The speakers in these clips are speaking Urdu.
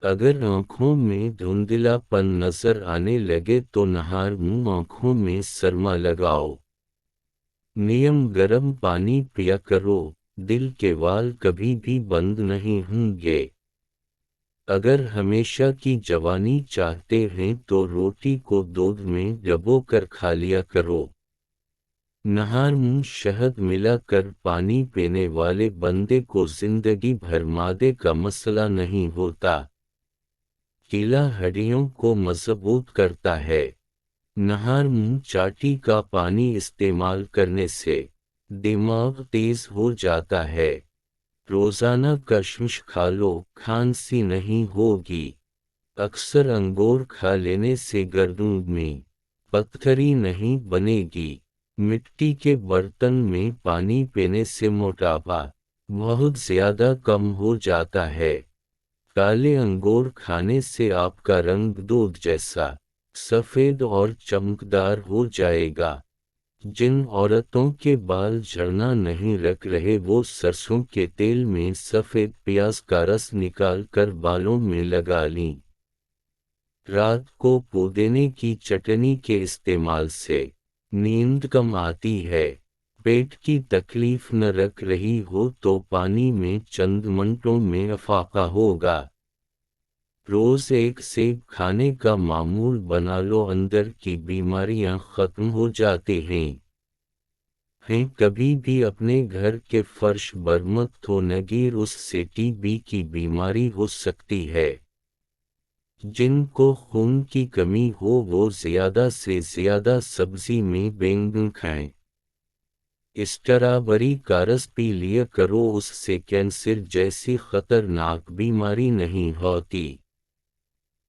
اگر آنکھوں میں دھندلا پن نظر آنے لگے تو نہار منہ آنکھوں میں سرما لگاؤ۔ نیم گرم پانی پیا کرو، دل کے وال کبھی بھی بند نہیں ہوں گے۔ اگر ہمیشہ کی جوانی چاہتے ہیں تو روٹی کو دودھ میں ڈبو کر کھا لیا کرو۔ نہار منہ شہد ملا کر پانی پینے والے بندے کو زندگی بھر معدے کا مسئلہ نہیں ہوتا۔ کیلا ہڈیوں کو مضبوط کرتا ہے۔ نہار منہ چاٹی کا پانی استعمال کرنے سے دماغ تیز ہو جاتا ہے۔ روزانہ کشمش کھا لو، کھانسی نہیں ہوگی۔ اکثر انگور کھا لینے سے گردن میں پتھری نہیں بنے گی۔ مٹی کے برتن میں پانی پینے سے موٹاپا بہت زیادہ کم ہو جاتا ہے۔ کالے انگور کھانے سے آپ کا رنگ دودھ جیسا سفید اور چمکدار ہو جائے گا۔ جن عورتوں کے بال جھڑنا نہیں رک رہے وہ سرسوں کے تیل میں سفید پیاز کا رس نکال کر بالوں میں لگا لیں۔ رات کو پودینے کی چٹنی کے استعمال سے نیند کم آتی ہے۔ پیٹ کی تکلیف نہ رک رہی ہو تو پانی میں چند منٹوں میں افاقہ ہوگا۔ روز ایک سیب کھانے کا معمول بنا لو، اندر کی بیماریاں ختم ہو جاتے ہیں۔ کبھی بھی اپنے گھر کے فرش برمت تو نگیر، اس سے ٹی بی کی بیماری ہو سکتی ہے۔ جن کو خون کی کمی ہو وہ زیادہ سے زیادہ سبزی میں بینگن کھائیں۔ اسٹرابری کا رس پی لیا کرو، اس سے کینسر جیسی خطرناک بیماری نہیں ہوتی۔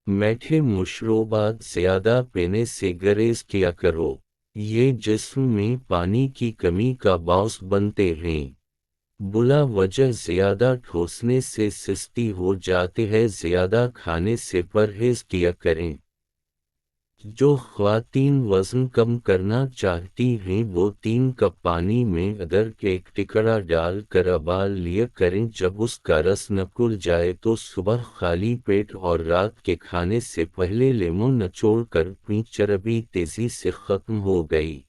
میٹھے مشروبات زیادہ پینے سے گریز کیا کرو، یہ جسم میں پانی کی کمی کا باعث بنتے ہیں۔ بلا وجہ زیادہ ٹھوسنے سے سستی ہو جاتے ہیں، زیادہ کھانے سے پرہیز کیا کریں۔ جو خواتین وزن کم کرنا چاہتی ہیں وہ 3 کپ پانی میں ادرک کا ایک ٹکڑا ڈال کر ابال لیا کریں، جب اس کا رس نکل جائے تو صبح خالی پیٹ اور رات کے کھانے سے پہلے لیموں نچوڑ کر پیں، چربی تیزی سے ختم ہو گئی۔